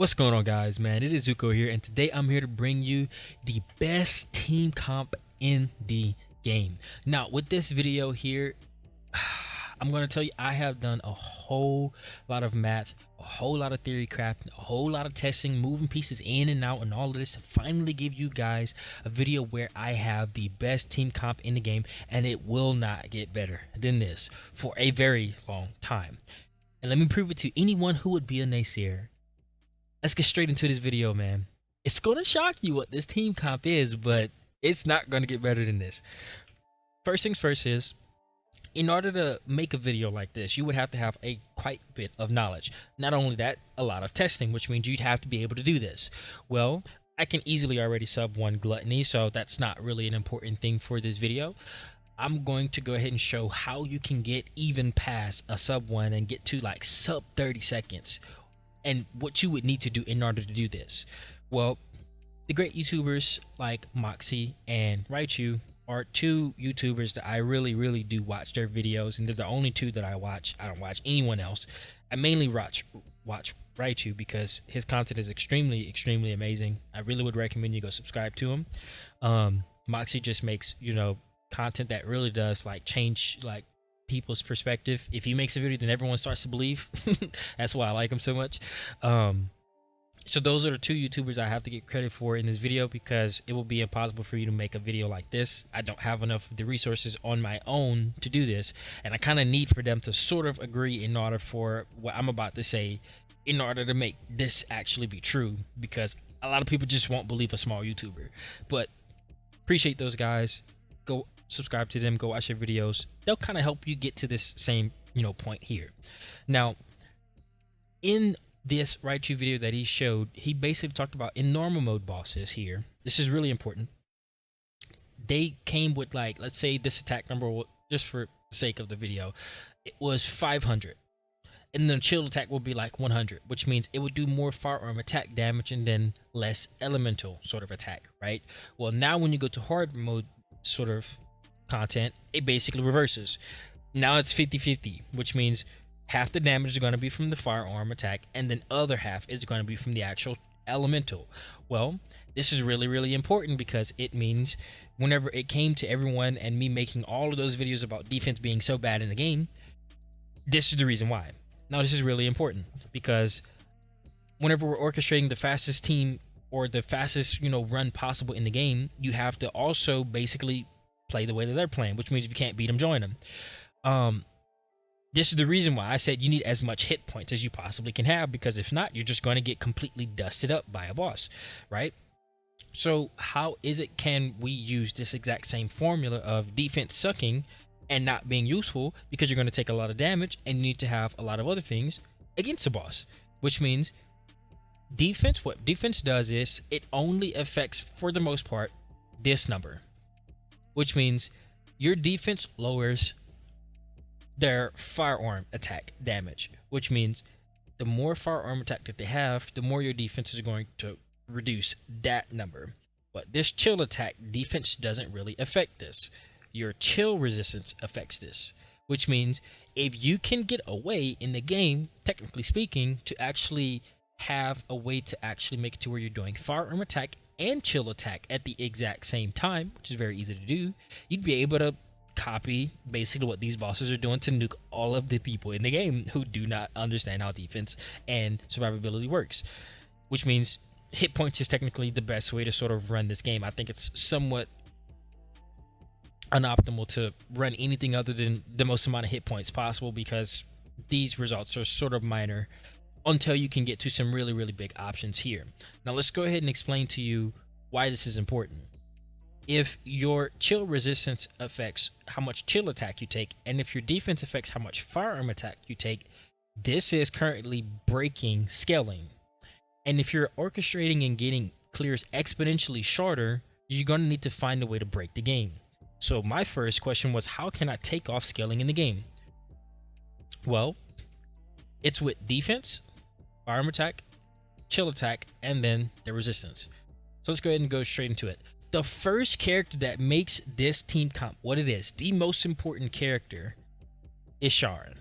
What's going on, guys? Man, it is Zuko here, and today I'm here to bring you the best team comp in the game. Now, with this video here, I'm going to tell you I have done a whole lot of math, a whole lot of theory crafting, a whole lot of testing, moving pieces in and out, and all of this to finally give you guys a video where I have the best team comp in the game, and it will not get better than this for a very long time. And let me prove it to anyone who would be a naysayer. Let's get straight into this video, man. It's gonna shock you what this team comp is, but it's not gonna get better than this. First things first is, in order to make a video like this, you would have to have a quite bit of knowledge. Not only that, a lot of testing, which means you'd have to be able to do this. Well, I can easily already sub 1 gluttony, so that's not really an important thing for this video. I'm going to go ahead and show how you can get even past a sub 1 and get to like sub 30 seconds. And what you would need to do in order to do this. Well, the great YouTubers like Moxie and Raichu are two YouTubers that I really do watch their videos, and they're the only two that I watch. I don't watch anyone else. I mainly watch Raichu because his content is extremely amazing. I really would recommend you go subscribe to him. Moxie just makes, content that really does like change like people's perspective. If he makes a video, then everyone starts to believe. That's why I like him so much. So those are the two YouTubers I have to get credit for in this video, because it will be impossible for you to make a video like this. I don't have enough of the resources on my own to do this, and I kind of need for them to sort of agree in order for what I'm about to say, in order to make this actually be true, because a lot of people just won't believe a small YouTuber. But appreciate those guys. Go subscribe to them, go watch their videos. They'll kind of help you get to this same point here. Now, in this Raichu video that he showed, he basically talked about in normal mode bosses here. This is really important. They came with, like, let's say this attack number, just for the sake of the video, it was 500, and then the chill attack will be like 100, which means it would do more firearm attack damage and then less elemental sort of attack, right? Well, now when you go to hard mode sort of content, it basically reverses. Now it's 50-50, which means half the damage is going to be from the firearm attack, and then other half is going to be from the actual elemental. Well, this is really important, because it means whenever it came to everyone and me making all of those videos about defense being so bad in the game, this is the reason why. Now, this is really important, because whenever we're orchestrating the fastest team or the fastest run possible in the game, you have to also basically play the way that they're playing, which means if you can't beat them, join them. This is the reason why I said you need as much hit points as you possibly can have, because if not, you're just going to get completely dusted up by a boss, right? So how can we use this exact same formula of defense sucking and not being useful, because you're going to take a lot of damage and you need to have a lot of other things against a boss, which means defense, what defense does is it only affects, for the most part, this number, which means your defense lowers their firearm attack damage, which means the more firearm attack that they have, the more your defense is going to reduce that number. But this chill attack defense doesn't really affect this. Your chill resistance affects this, which means if you can get away in the game, technically speaking, to actually have a way to actually make it to where you're doing firearm attack and chill attack at the exact same time, which is very easy to do, you'd be able to copy basically what these bosses are doing to nuke all of the people in the game who do not understand how defense and survivability works, which means hit points is technically the best way to sort of run this game. I think it's somewhat unoptimal to run anything other than the most amount of hit points possible, because these results are sort of minor until you can get to some really big options here. Now let's go ahead and explain to you why this is important. If your chill resistance affects how much chill attack you take, and if your defense affects how much firearm attack you take, this is currently breaking scaling. And if you're orchestrating and getting clears exponentially shorter, you're going to need to find a way to break the game. So my first question was, how can I take off scaling in the game? Well, it's with defense, firearm attack, chill attack, and then the resistance. So let's go ahead and go straight into it. The first character that makes this team comp what it is, the most important character, is Sharon.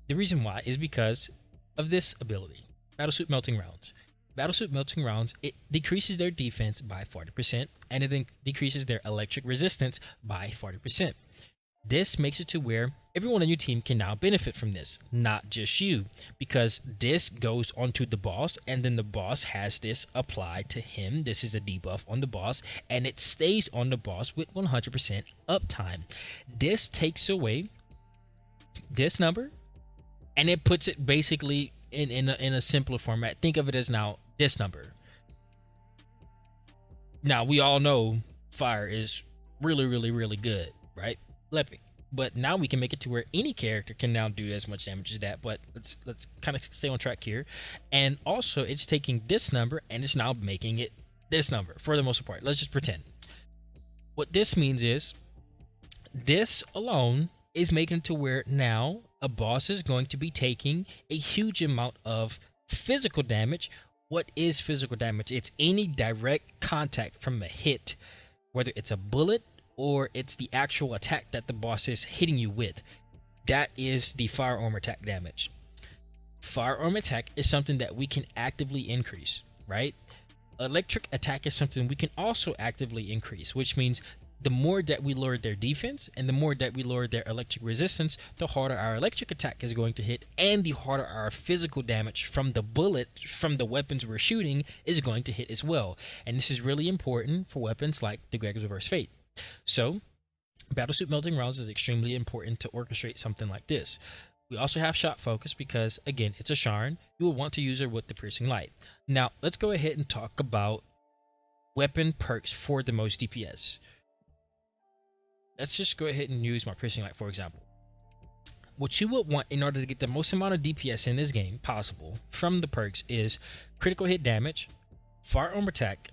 The reason why is because of this ability. Battlesuit Melting Rounds. Battlesuit Melting Rounds, it decreases their defense by 40%, and it decreases their electric resistance by 40%. This makes it to where everyone on your team can now benefit from this, not just you, because this goes onto the boss, and then the boss has this applied to him. This is a debuff on the boss, and it stays on the boss with 100% uptime. This takes away this number, and it puts it basically in a simpler format. Think of it as now this number. Now we all know fire is really good, right? But now we can make it to where any character can now do as much damage as that. But let's kind of stay on track here. And also, it's taking this number and it's now making it this number for the most part. Let's just pretend. What this means is this alone is making it to where now a boss is going to be taking a huge amount of physical damage. What is physical damage? It's any direct contact from a hit, whether it's a bullet or it's the actual attack that the boss is hitting you with. That is the firearm attack damage. Firearm attack is something that we can actively increase, right? Electric attack is something we can also actively increase, which means the more that we lower their defense and the more that we lower their electric resistance, the harder our electric attack is going to hit, and the harder our physical damage from the bullet, from the weapons we're shooting, is going to hit as well. And this is really important for weapons like the Gregor's Reverse Fate. So Battlesuit Melting Rounds is extremely important to orchestrate something like this. We also have Shot Focus because, again, it's a Sharn. You will want to use her with the Piercing Light. Now, let's go ahead and talk about weapon perks for the most DPS. Let's just go ahead and use my Piercing Light, for example. What you would want in order to get the most amount of DPS in this game possible from the perks is critical hit damage, firearm attack,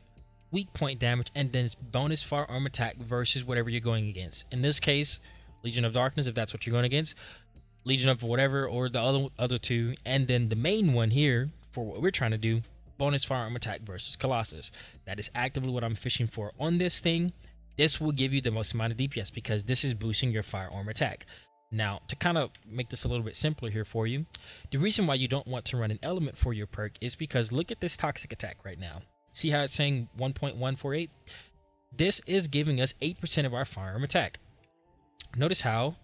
weak point damage, and then bonus firearm attack versus whatever you're going against. In this case, Legion of Darkness, if that's what you're going against, Legion of whatever, or the other two, and then the main one here for what we're trying to do, bonus firearm attack versus Colossus. That is actively what I'm fishing for on this thing. This will give you the most amount of DPS because this is boosting your firearm attack. Now, to kind of make this a little bit simpler here for you, the reason why you don't want to run an element for your perk is because look at this toxic attack right now. See how it's saying 1.148? This is giving us 8% of our firearm attack. Notice how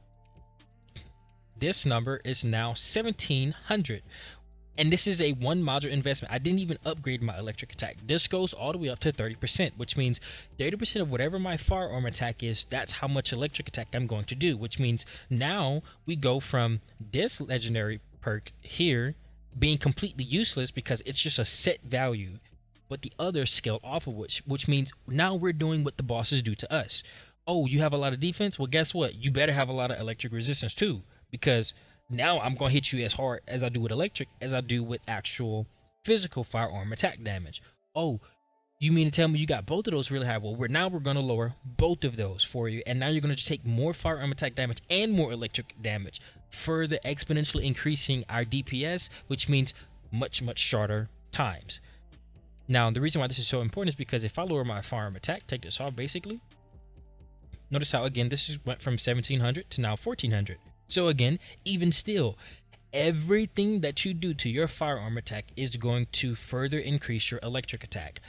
this number is now 1700. And this is a one module investment. I didn't even upgrade my electric attack. This goes all the way up to 30%, which means 30% of whatever my firearm attack is, that's how much electric attack I'm going to do, which means now we go from this legendary perk here being completely useless because it's just a set value, but the other scale off of which means now we're doing what the bosses do to us. Oh, you have a lot of defense? Well, guess what? You better have a lot of electric resistance too, because now I'm going to hit you as hard as I do with electric as I do with actual physical firearm attack damage. Oh, you mean to tell me you got both of those really high? Well, we're going to lower both of those for you, and now you're going to take more firearm attack damage and more electric damage, further exponentially increasing our DPS, which means much shorter times. Now, the reason why this is so important is because if I lower my firearm attack, take this off basically, notice how again this went from 1700 to now 1400. So again, even still, everything that you do to your firearm attack is going to further increase your electric attack.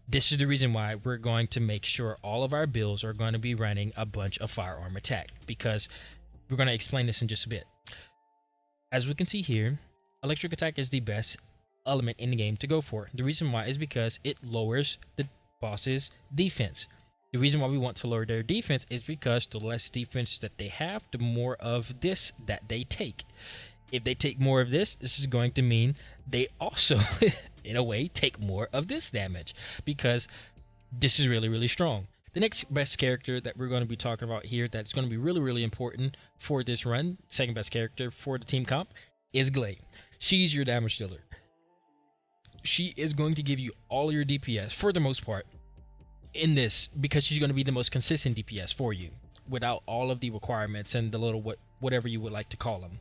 This is the reason why we're going to make sure all of our builds are going to be running a bunch of firearm attack, because we're going to explain this in just a bit. As we can see here, electric attack is the best element in the game to go for. The reason why is because it lowers the boss's defense. The reason why we want to lower their defense is because the less defense that they have, the more of this that they take. If they take more of this, this is going to mean they also, in a way, take more of this damage, because this is really strong. The next best character that we're going to be talking about here that's going to be really important for this run, second best character for the team comp, is Glay. She's your damage dealer. She is going to give you all your DPS for the most part in this, because she's going to be the most consistent DPS for you without all of the requirements and the little whatever you would like to call them.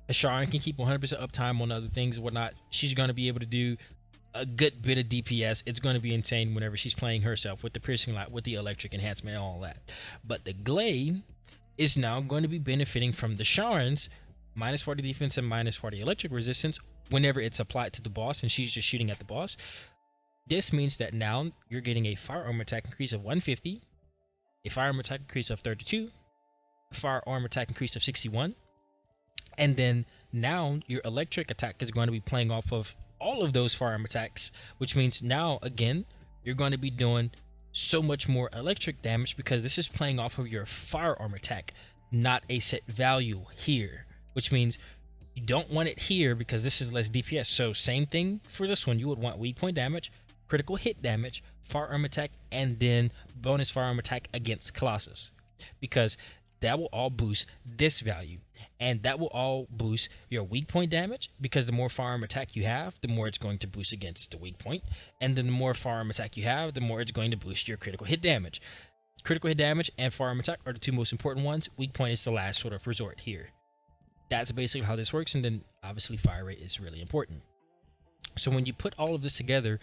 Sharn can keep 100% uptime on other things and whatnot. She's going to be able to do a good bit of DPS. It's going to be insane whenever she's playing herself with the piercing light, with the electric enhancement and all that. But the Glay is now going to be benefiting from the Sharn's -40 defense and -40 electric resistance, whenever it's applied to the boss and she's just shooting at the boss. This means that now you're getting a firearm attack increase of 150, a firearm attack increase of 32, a firearm attack increase of 61, and then now your electric attack is going to be playing off of all of those firearm attacks, which means now again you're going to be doing so much more electric damage because this is playing off of your firearm attack, not a set value here, which means you don't want it here because this is less DPS. So same thing for this one, you would want weak point damage, critical hit damage, firearm attack, and then bonus firearm attack against Colossus, because that will all boost this value, and that will all boost your weak point damage because the more firearm attack you have, the more it's going to boost against the weak point, and then the more firearm attack you have, the more it's going to boost your critical hit damage. Critical hit damage and firearm attack are the two most important ones. Weak point is the last sort of resort here. That's basically how this works, and then obviously fire rate is really important. So when you put all of this together,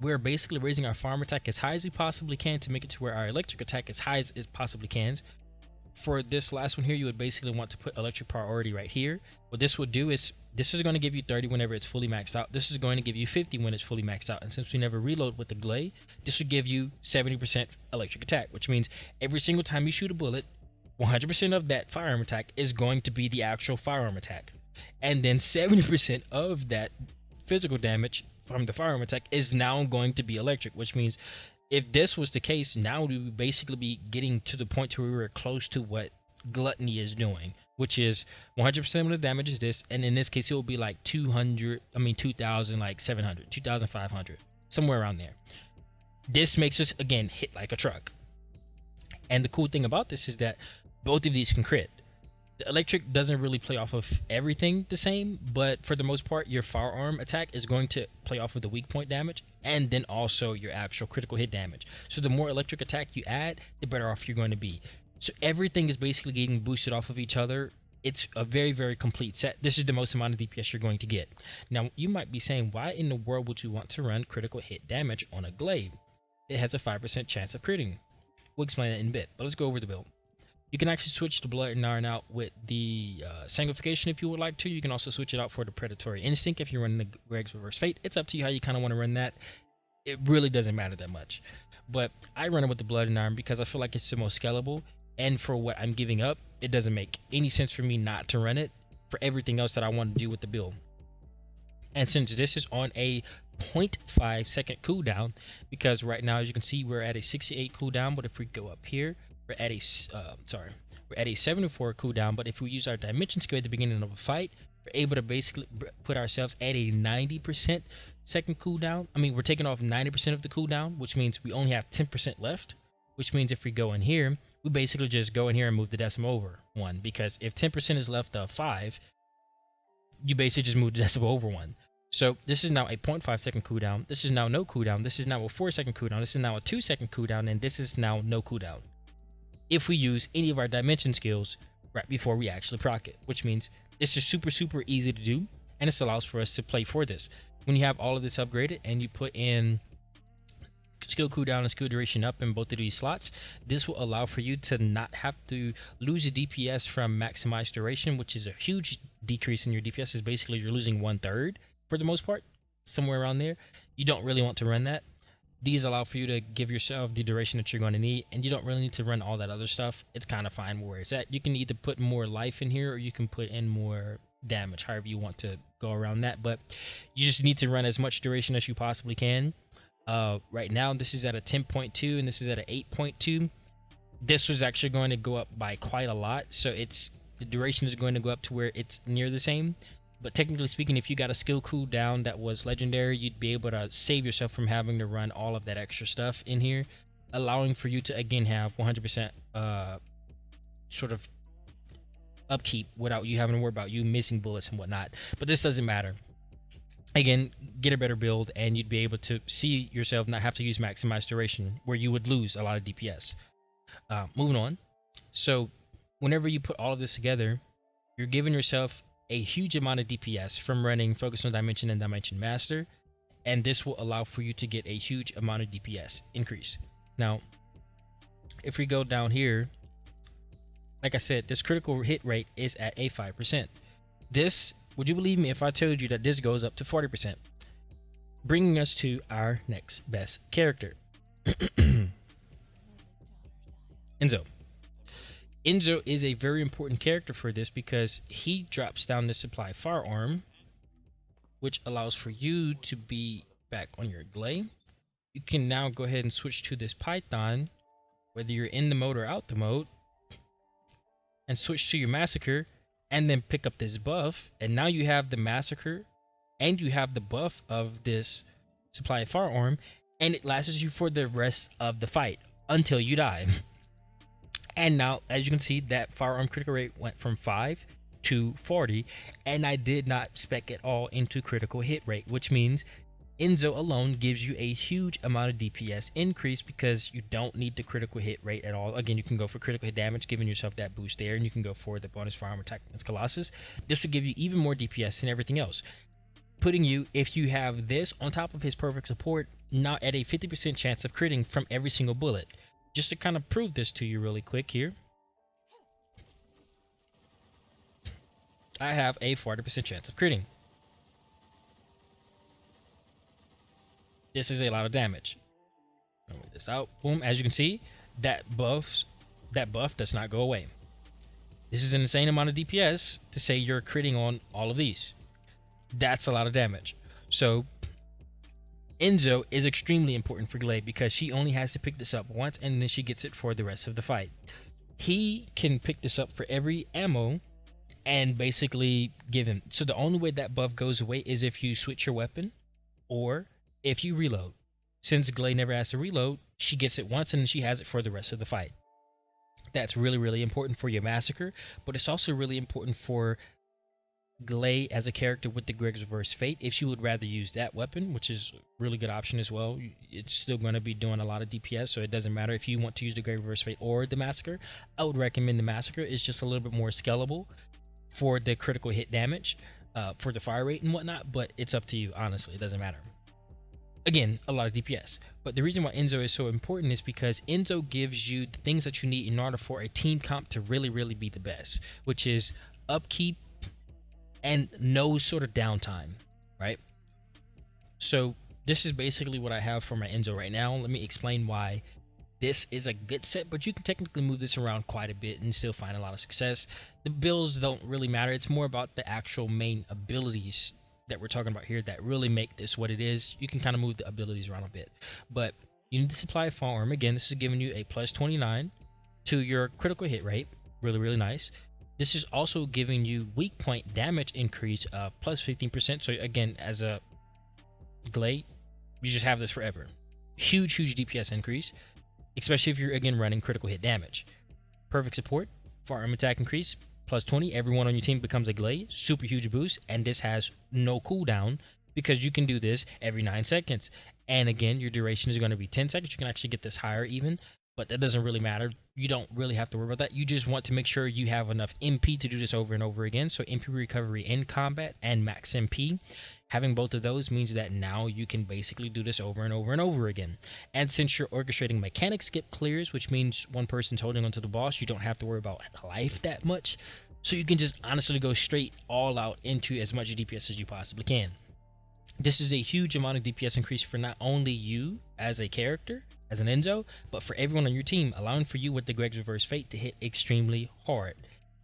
we're basically raising our firearm attack as high as we possibly can to make it to where our electric attack as high as it possibly can. For this last one here, you would basically want to put electric priority right here. What this would do is, this is going to give you 30 whenever it's fully maxed out. This is going to give you 50 when it's fully maxed out. And since we never reload with the glade, this would give you 70% electric attack, which means every single time you shoot a bullet, 100% of that firearm attack is going to be the actual firearm attack. And then 70% of that physical damage from the firearm attack is now going to be electric, which means if this was the case, now we would basically be getting to the point to where we were close to what Gluttony is doing, which is 100% of the damage is this, and in this case it will be like 2,000, like 700, 2,500, somewhere around there. This makes us again hit like a truck. And the cool thing about this is that both of these can crit. The electric doesn't really play off of everything the same, but for the most part, your firearm attack is going to play off of the weak point damage and then also your actual critical hit damage. So the more electric attack you add, the better off you're going to be. So everything is basically getting boosted off of each other. It's a very, very complete set. This is the most amount of DPS you're going to get. Now, you might be saying, why in the world would you want to run critical hit damage on a glaive? It has a 5% chance of critting. We'll explain that in a bit, but let's go over the build. You can actually switch the Blood and Iron out with the Sanguification if you would like to. You can also switch it out for the Predatory Instinct if you're running the Greg's Reverse Fate. It's up to you how you kind of want to run that. It really doesn't matter that much. But I run it with the Blood and Iron because I feel like it's the most scalable. And for what I'm giving up, it doesn't make any sense for me not to run it for everything else that I want to do with the build. And since this is on a 0.5 second cooldown, because right now, as you can see, we're at a 68 cooldown, but if we go up here, we're at a 74 cooldown, but if we use our dimension skill at the beginning of a fight, we're able to basically put ourselves at a 90% second cooldown. I mean, we're taking off 90% of the cooldown, which means we only have 10% left, which means if we go in here, we basically just go in here and move the decimal over 1, because if 10% is left of 5, you basically just move the decimal over 1. So this is now a 0.5 second cooldown. This is now no cooldown. This is now a 4 second cooldown. This is now a 2 second cooldown, and this is now no cooldown if we use any of our dimension skills right before we actually proc it, which means it's just super easy to do, and this allows for us to play for this. When you have all of this upgraded and you put in skill cooldown and skill duration up in both of these slots, this will allow for you to not have to lose a DPS from maximized duration, which is a huge decrease in your DPS. Is basically you're losing 1/3 for the most part, somewhere around there. You don't really want to run that. These allow for you to give yourself the duration that you're going to need, and you don't really need to run all that other stuff. It's kind of fine where it's at. You can either put more life in here or you can put in more damage, however you want to go around that, but you just need to run as much duration as you possibly can. Right now this is at a 10.2 and this is at a 8.2. This was actually going to go up by quite a lot, so the duration is going to go up to where it's near the same. But technically speaking, if you got a skill cooldown that was legendary, you'd be able to save yourself from having to run all of that extra stuff in here, allowing for you to again have 100% sort of upkeep without you having to worry about you missing bullets and whatnot. But this doesn't matter. Again, get a better build and you'd be able to see yourself not have to use maximized duration where you would lose a lot of DPS. Moving on. So whenever you put all of this together, you're giving yourself a huge amount of DPS from running Focus on Dimension and Dimension Master, and this will allow for you to get a huge amount of DPS increase. Now, if we go down here, like I said, this critical hit rate is at a 5%. This would you believe me if I told you that this goes up to 40%? Bringing us to our next best character, Enzo. Enzo is a very important character for this because he drops down the supply firearm, which allows for you to be back on your glay. You can now go ahead and switch to this Python, whether you're in the mode or out the mode, and switch to your massacre, and then pick up this buff. And now you have the massacre and you have the buff of this supply firearm, and it lasts you for the rest of the fight until you die. And now, as you can see, that firearm critical rate went from 5 to 40, and I did not spec it all into critical hit rate, which means Enzo alone gives you a huge amount of DPS increase because you don't need the critical hit rate at all. Again, you can go for critical hit damage, giving yourself that boost there, and you can go for the bonus firearm attack against Colossus. This will give you even more DPS than everything else, putting you, if you have this on top of his perfect support, now at a 50% chance of critting from every single bullet. Just to kind of prove this to you really quick here, I have a 40% chance of critting. This is a lot of damage. I'll move this out. Boom. As you can see, that buff does not go away. This is an insane amount of DPS to say you're critting on all of these. That's a lot of damage. So Enzo is extremely important for Glade because she only has to pick this up once and then she gets it for the rest of the fight. He can pick this up for every ammo and basically give him. So the only way that buff goes away is if you switch your weapon or if you reload. Since Glade never has to reload, she gets it once and then she has it for the rest of the fight. That's really, really important for your massacre, but it's also really important for Glade as a character with the Greg's Reverse Fate. If she would rather use that weapon, which is a really good option as well, it's still going to be doing a lot of DPS, so it doesn't matter if you want to use the Greg's Reverse Fate or the Massacre. I would recommend the Massacre. It's just a little bit more scalable for the critical hit damage, for the fire rate and whatnot, but it's up to you. Honestly, it doesn't matter. Again, a lot of DPS. But the reason why Enzo is so important is because Enzo gives you the things that you need in order for a team comp to really, really be the best, which is upkeep and no sort of downtime, right? So this is basically what I have for my Enzo right now. Let me explain why this is a good set, but you can technically move this around quite a bit and still find a lot of success. The builds don't really matter. It's more about the actual main abilities that we're talking about here that really make this what it is. You can kind of move the abilities around a bit, but you need to supply firearm. Again, this is giving you a plus 29 to your critical hit rate. Really, really nice. This is also giving you weak point damage increase of plus 15%. So again, as a Glade, you just have this forever. Huge, huge DPS increase, especially if you're again running critical hit damage. Perfect support, firearm attack increase, plus 20. Everyone on your team becomes a Glade. Super huge boost, and this has no cooldown because you can do this every 9 seconds. And again, your duration is going to be 10 seconds. You can actually get this higher even, but that doesn't really matter. You don't really have to worry about that. You just want to make sure you have enough MP to do this over and over again. So MP recovery in combat and max MP. Having both of those means that now you can basically do this over and over and over again. And since you're orchestrating mechanic skip clears, which means one person's holding onto the boss, you don't have to worry about life that much. So you can just honestly go straight all out into as much DPS as you possibly can. This is a huge amount of DPS increase for not only you as a character, as an Enzo, but for everyone on your team, allowing for you with the Greg's Reverse Fate to hit extremely hard.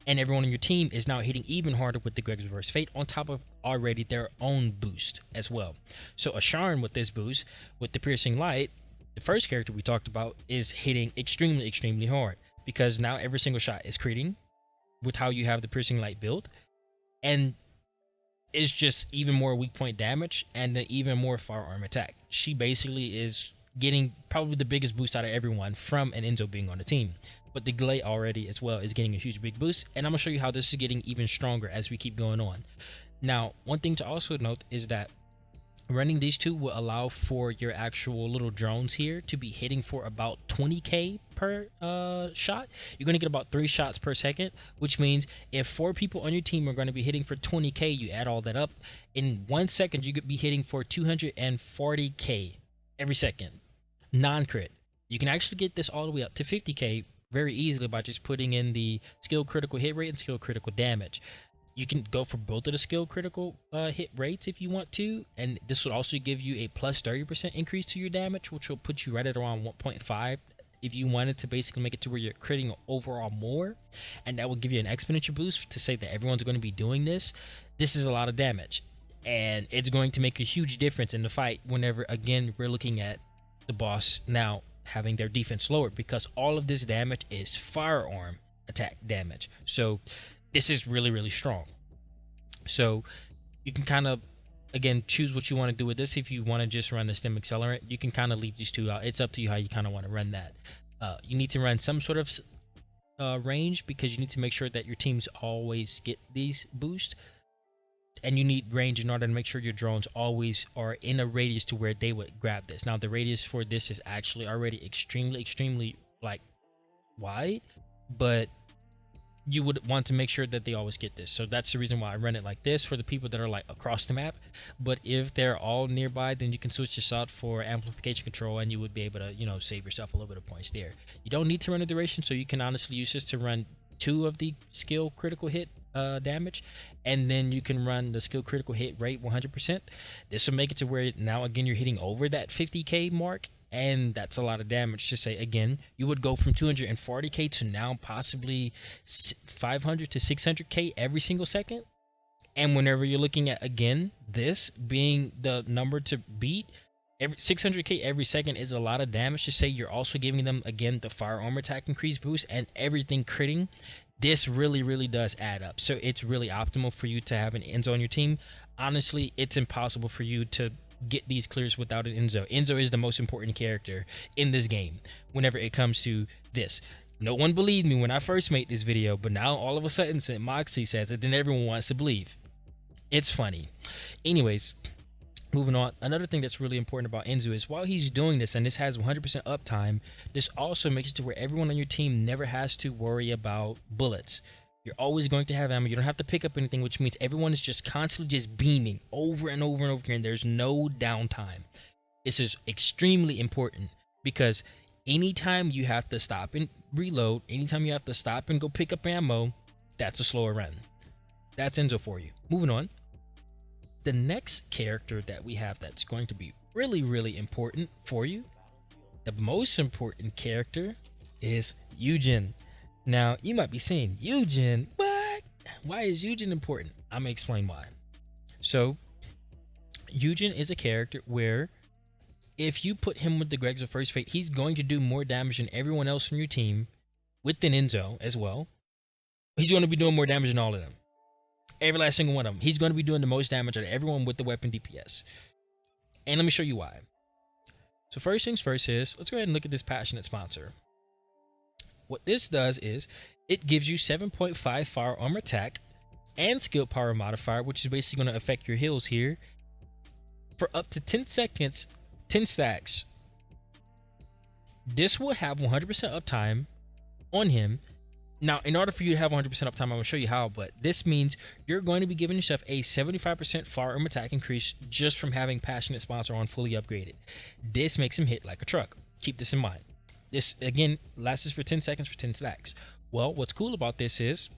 And everyone on your team is now hitting even harder with the Greg's Reverse Fate on top of already their own boost as well. So Asharn with this boost, with the Piercing Light, the first character we talked about, is hitting extremely, extremely hard because now every single shot is critting with how you have the Piercing Light build. And it's just even more weak point damage and then even more firearm attack. She basically is getting probably the biggest boost out of everyone from an Enzo being on the team. But the Glade already as well is getting a huge big boost, and I'm gonna show you how this is getting even stronger as we keep going on. Now, one thing to also note is that running these two will allow for your actual little drones here to be hitting for about 20k per shot. You're going to get about 3 shots per second, which means if 4 people on your team are going to be hitting for 20k, you add all that up, in 1 second you could be hitting for 240k every second, non-crit. You can actually get this all the way up to 50k very easily by just putting in the skill critical hit rate and skill critical damage. You can go for both of the skill critical hit rates if you want to, and this will also give you a plus 30% increase to your damage, which will put you right at around 1.5 if you wanted to basically make it to where you're critting overall more, and that will give you an exponential boost to say that everyone's going to be doing this. This is a lot of damage, and it's going to make a huge difference in the fight whenever, again, we're looking at the boss now having their defense lowered, because all of this damage is firearm attack damage. So this is really strong. So you can kind of, again, choose what you want to do with this. If you want to just run the stem accelerant, you can kind of leave these two out. It's up to you how you kind of want to run that. You need to run some sort of range, because you need to make sure that your teams always get these boosts, and you need range in order to make sure your drones always are in a radius to where they would grab this. Now the radius for this is actually already extremely like wide, but you would want to make sure that they always get this. So that's the reason why I run it like this for the people that are like across the map. But if they're all nearby, then you can switch this out for amplification control, and you would be able to, you know, save yourself a little bit of points there. You don't need to run a duration, so you can honestly use this to run 2 of the skill critical hit damage, and then you can run the skill critical hit rate 100%. This will make it to where now again you're hitting over that 50k mark, and that's a lot of damage. To say again, you would go from 240k to now possibly 500 to 600k every single second. And whenever you're looking at, again, this being the number to beat, every 600k every second is a lot of damage. To say you're also giving them, again, the firearm attack increase boost and everything critting. This really does add up. So it's really optimal for you to have an Enzo on your team. Honestly, it's impossible for you to get these clears without an Enzo. Enzo is the most important character in this game whenever it comes to this. No one believed me when I first made this video, but now all of a sudden Moxie says it, then everyone wants to believe. It's funny. Anyways, moving on. Another thing that's really important about Enzo is while he's doing this, and this has 100% uptime, this also makes it to where everyone on your team never has to worry about bullets. You're always going to have ammo. You don't have to pick up anything, which means everyone is just constantly just beaming over and over and over again. There's no downtime. This is extremely important, because anytime you have to stop and reload, anytime you have to stop and go pick up ammo, that's a slower run. That's Enzo for you. Moving on. The next character that we have that's going to be really important for you, the most important character, is Eugen. Now, you might be saying, Eugen, what? Why is Eugen important? I'm going to explain why. So, Eugen is a character where if you put him with the Gregs of First Fate, he's going to do more damage than everyone else on your team, with an Enzo as well. He's going to be doing more damage than all of them. Every last single one of them. He's going to be doing the most damage out of everyone with the weapon DPS. And let me show you why. So first things first is, let's go ahead and look at this passionate sponsor. What this does is, it gives you 7.5 firearm attack and skill power modifier, which is basically going to affect your heals here, for up to 10 seconds, 10 stacks. This will have 100% uptime on him. Now, in order for you to have 100% uptime, I'm going to show you how, but this means you're going to be giving yourself a 75% firearm attack increase just from having Passionate Sponsor on fully upgraded. This makes him hit like a truck. Keep this in mind. This, again, lasts for 10 seconds for 10 stacks. Well, what's cool about this is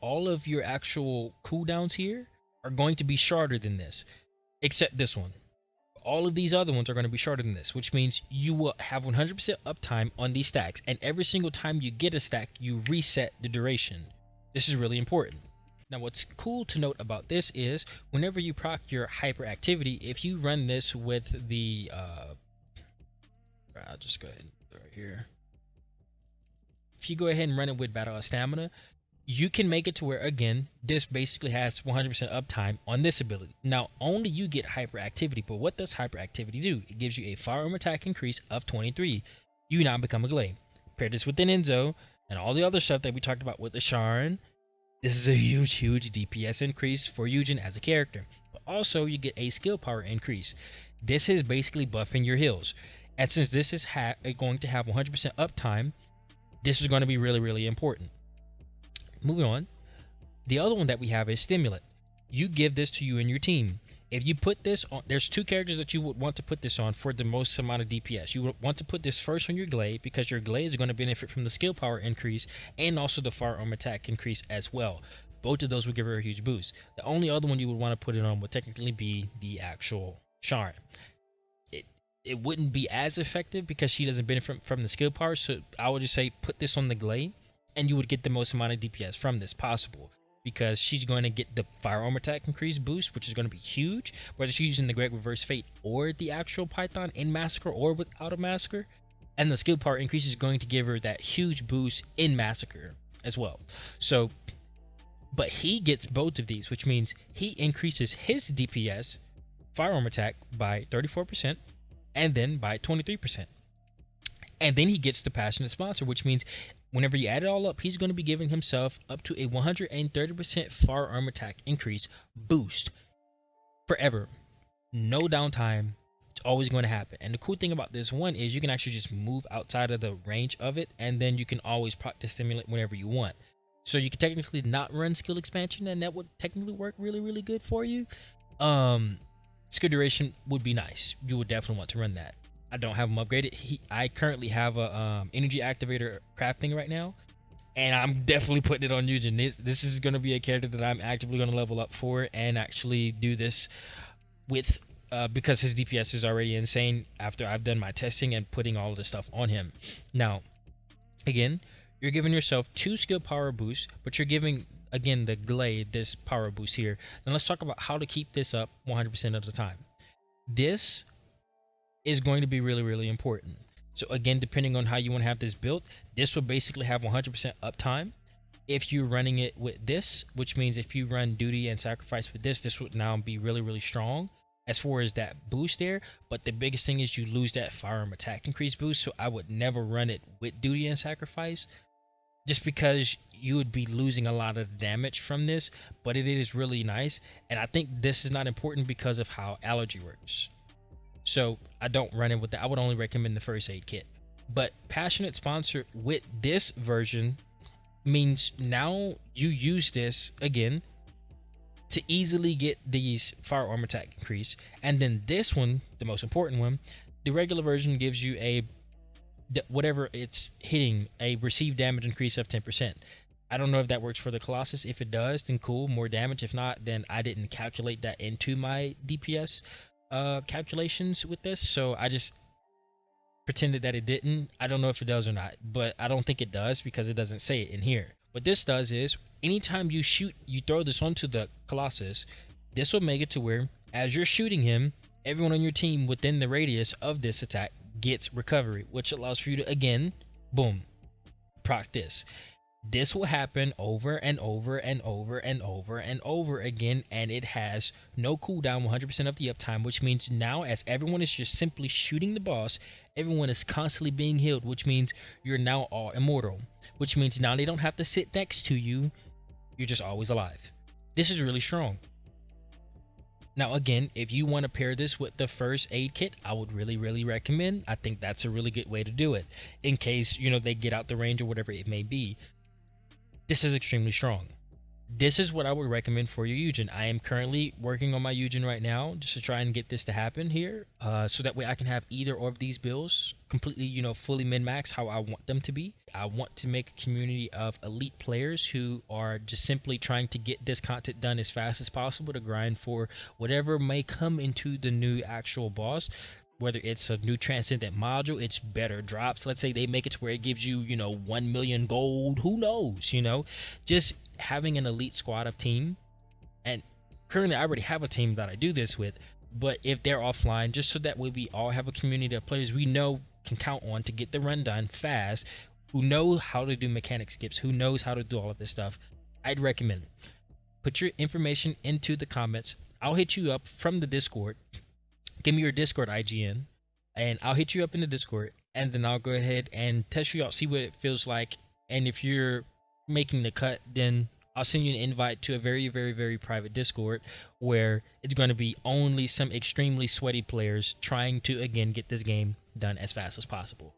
all of your actual cooldowns here are going to be shorter than this, except this one. All of these other ones are going to be shorter than this, which means you will have 100% uptime on these stacks, and every single time you get a stack, you reset the duration. This is really important. Now, what's cool to note about this is whenever you proc your hyperactivity, if you run this with the I'll just go ahead and do it right here. If you go ahead and run it with Battle of Stamina, you can make it to where, again, this basically has 100% uptime on this ability. Now, only you get hyperactivity, but what does hyperactivity do? It gives you a firearm attack increase of 23. You now become a Glade. Pair this with an Enzo and all the other stuff that we talked about with the Sharon. This is a huge DPS increase for Eugen as a character. But also, you get a skill power increase. This is basically buffing your heals. And since this is going to have 100% uptime, this is going to be really important. Moving on, the other one that we have is Stimulant. You give this to you and your team. If you put this on, there's two characters that you would want to put this on for the most amount of DPS. You would want to put this first on your Glade, because your Glade is going to benefit from the skill power increase and also the firearm attack increase as well. Both of those would give her a huge boost. The only other one you would want to put it on would technically be the actual Sharn. It wouldn't be as effective because she doesn't benefit from the skill power. So I would just say put this on the Glade, and you would get the most amount of DPS from this possible, because she's going to get the firearm attack increase boost, which is going to be huge, whether she's using the Great Reverse Fate or the actual Python in Massacre or without a Massacre. And the skill power increase is going to give her that huge boost in Massacre as well. So, but he gets both of these, which means he increases his DPS firearm attack by 34%, and then by 23%. And then he gets the Passionate Sponsor, which means whenever you add it all up, he's going to be giving himself up to a 130% firearm attack increase boost forever. No downtime. It's always going to happen. And the cool thing about this one is you can actually just move outside of the range of it, and then you can always proc the stimulant whenever you want. So you can technically not run skill expansion, and that would technically work really, really good for you. Skill duration would be nice. You would definitely want to run that. I don't have them upgraded. I currently have a energy activator crafting right now, and I'm definitely putting it on Eugen. This is going to be a character that I'm actively going to level up for and actually do this with, because his DPS is already insane after I've done my testing and putting all of the stuff on him. Now, again, you're giving yourself 2 skill power boosts, but you're giving, again, the Glade this power boost here. Now let's talk about how to keep this up 100% of the time. This is going to be really, really important. So again, depending on how you want to have this built, this will basically have 100% uptime. If you're running it with this, which means if you run Duty and Sacrifice with this would now be really, really strong as far as that boost there. But the biggest thing is you lose that firearm attack increase boost. So I would never run it with Duty and Sacrifice, just because you would be losing a lot of damage from this. But it is really nice, and I think this is not important because of how allergy works. So I don't run it with that. I would only recommend the first aid kit. But Passionate Sponsor with this version means now you use this again to easily get these firearm attack increase. And then this one, the most important one, the regular version gives you a, whatever it's hitting, a received damage increase of 10%. I don't know if that works for the Colossus. If it does, then cool, more damage. If not, then I didn't calculate that into my DPS calculations with this, so I just pretended that it didn't. I don't know if it does or not, but I don't think it does because it doesn't say it in here. What this does is anytime you throw this onto the Colossus, this will make it to where as you're shooting him, everyone on your team within the radius of this attack gets recovery, which allows for you to, again, boom, proc this. This will happen over and over and over and over and over again, and it has no cooldown, 100% of the uptime, which means now as everyone is just simply shooting the boss, everyone is constantly being healed, which means you're now all immortal, which means now they don't have to sit next to you. You're just always alive. This is really strong. Now, again, if you want to pair this with the first aid kit, I would really, really recommend. I think that's a really good way to do it in case, you know, they get out the range or whatever it may be. This is extremely strong. This is what I would recommend for your Eugen. I am currently working on my Eugen right now just to try and get this to happen here, so that way I can have either of these builds completely, you know, fully min-max how I want them to be. I want to make a community of elite players who are just simply trying to get this content done as fast as possible to grind for whatever may come into the new actual boss. Whether it's a new Transcendent module, it's better drops. Let's say they make it to where it gives you, you know, 1 million gold. Who knows, you know? Just having an elite squad of team. And currently I already have a team that I do this with. But if they're offline, just so that way we all have a community of players we know can count on to get the run done fast, who know how to do mechanic skips, who knows how to do all of this stuff, I'd recommend it. Put your information into the comments. I'll hit you up from the Discord. Give me your Discord IGN, and I'll hit you up in the Discord, and then I'll go ahead and test you out, see what it feels like. And if you're making the cut, then I'll send you an invite to a very, very, very private Discord where it's going to be only some extremely sweaty players trying to, again, get this game done as fast as possible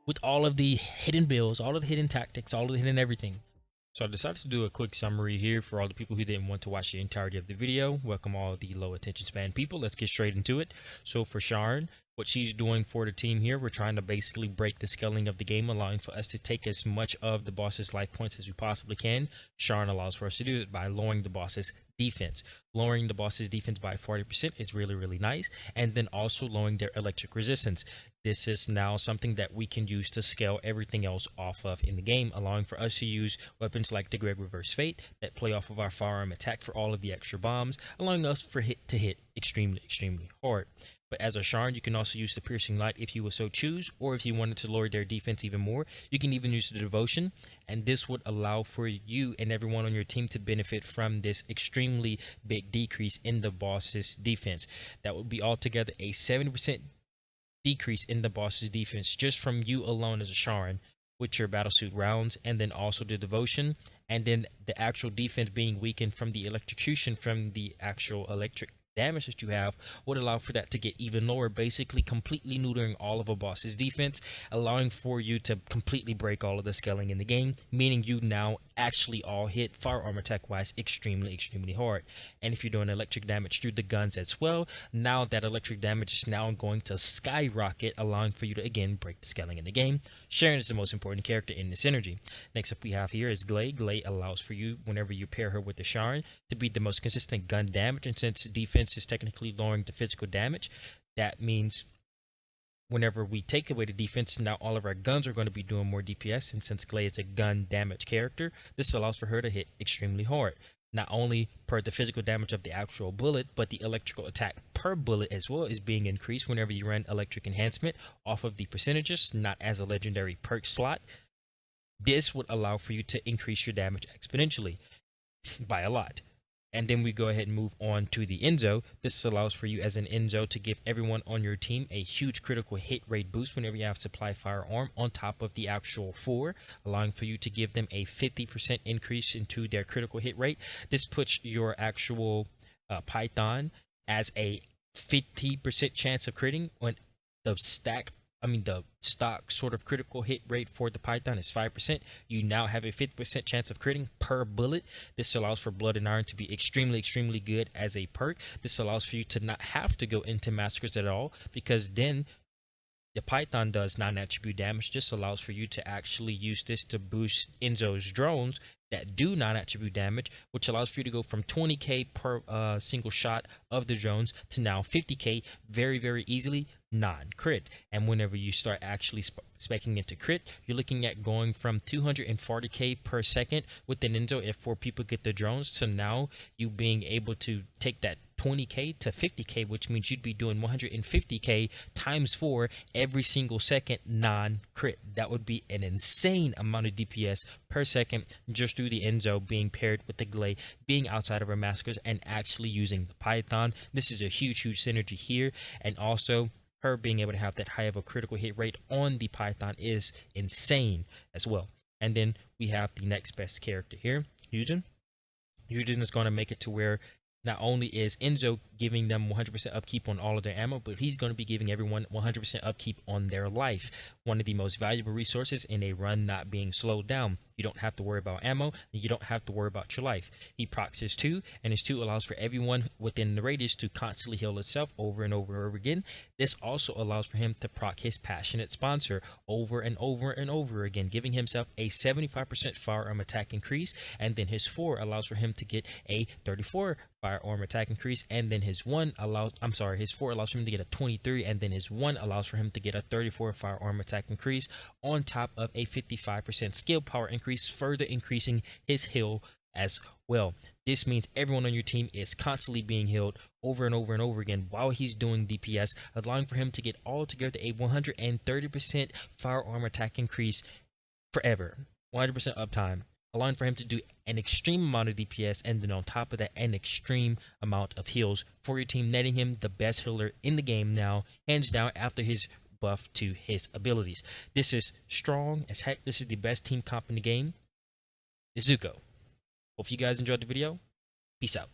with all of the hidden builds, all of the hidden tactics, all of the hidden everything. So I decided to do a quick summary here for all the people who didn't want to watch the entirety of the video. Welcome all the low attention span people. Let's get straight into it. So for Sharn, what she's doing for the team here. We're trying to basically break the scaling of the game, allowing for us to take as much of the boss's life points as we possibly can. Sharon allows for us to do it by lowering the boss's defense. Lowering the boss's defense by 40% is really, really nice. And then also lowering their electric resistance. This is now something that we can use to scale everything else off of in the game, allowing for us to use weapons like the Great Reverse Fate that play off of our firearm attack for all of the extra bombs, allowing us for hit to hit extremely, extremely hard. But as a Sharn, you can also use the Piercing Light if you would so choose, or if you wanted to lower their defense even more, you can even use the Devotion, and this would allow for you and everyone on your team to benefit from this extremely big decrease in the boss's defense. That would be altogether a 70% decrease in the boss's defense just from you alone as a Sharn with your battlesuit rounds, and then also the Devotion, and then the actual defense being weakened from the electrocution from the actual electric damage that you have would allow for that to get even lower, basically completely neutering all of a boss's defense, allowing for you to completely break all of the scaling in the game, meaning you now actually all hit firearm attack wise extremely, extremely hard. And if you're doing electric damage through the guns as well, now that electric damage is now going to skyrocket, allowing for you to again break the scaling in the game. Sharon is the most important character in the synergy. Next up we have here is Glay. Glay allows for you, whenever you pair her with the Sharon, to be the most consistent gun damage, and since defense is technically lowering the physical damage, that means whenever we take away the defense, now all of our guns are going to be doing more DPS, and since Glay is a gun damage character, this allows for her to hit extremely hard, not only per the physical damage of the actual bullet, but the electrical attack per bullet as well is being increased whenever you run electric enhancement off of the percentages, not as a legendary perk slot. This would allow for you to increase your damage exponentially by a lot. And then we go ahead and move on to the Enzo. This allows for you as an Enzo to give everyone on your team a huge critical hit rate boost whenever you have supply firearm on top of the actual 4, allowing for you to give them a 50% increase into their critical hit rate. This puts your actual Python as a 50% chance of critting when the the stock sort of critical hit rate for the Python is 5%. You now have a 50% chance of critting per bullet. This allows for Blood and Iron to be extremely, extremely good as a perk. This allows for you to not have to go into massacres at all, because then the Python does non-attribute damage. This allows for you to actually use this to boost Enzo's drones that do non-attribute damage, which allows for you to go from 20k per single shot of the drones to now 50k very, very easily, non-crit. And whenever you start actually speccing into crit, you're looking at going from 240k per second with an Enzo if 4 people get the drones, to now you being able to take that 20k to 50k, which means you'd be doing 150k times 4 every single second non-crit. That would be an insane amount of DPS per second just through the Enzo being paired with the Glay, being outside of our massacres and actually using the Python. This is a huge, huge synergy here, and also her being able to have that high of a critical hit rate on the Python is insane as well. And then we have the next best character here, Eugen. Eugen is going to make it to where not only is Enzo giving them 100% upkeep on all of their ammo, but he's going to be giving everyone 100% upkeep on their life. One of the most valuable resources in a run not being slowed down. You don't have to worry about ammo, and you don't have to worry about your life. He procs his 2, and his 2 allows for everyone within the radius to constantly heal itself over and over and over again. This also allows for him to proc his Passionate Sponsor over and over and over again, giving himself a 75% firearm attack increase, and then his 4 allows for him to get a 34 firearm attack increase, and then his 4 allows for him to get a 23, and then his 1 allows for him to get a 34 firearm attack increase on top of a 55% skill power increase, further increasing his heal as well. This means everyone on your team is constantly being healed over and over and over again while he's doing DPS, allowing for him to get altogether a 130% firearm attack increase forever, 100% uptime, allowing for him to do an extreme amount of DPS, and then on top of that, an extreme amount of heals for your team, netting him the best healer in the game now, hands down, after his buff to his abilities. This is strong as heck. This is the best team comp in the game. It's Zuko. Hope you guys enjoyed the video. Peace out.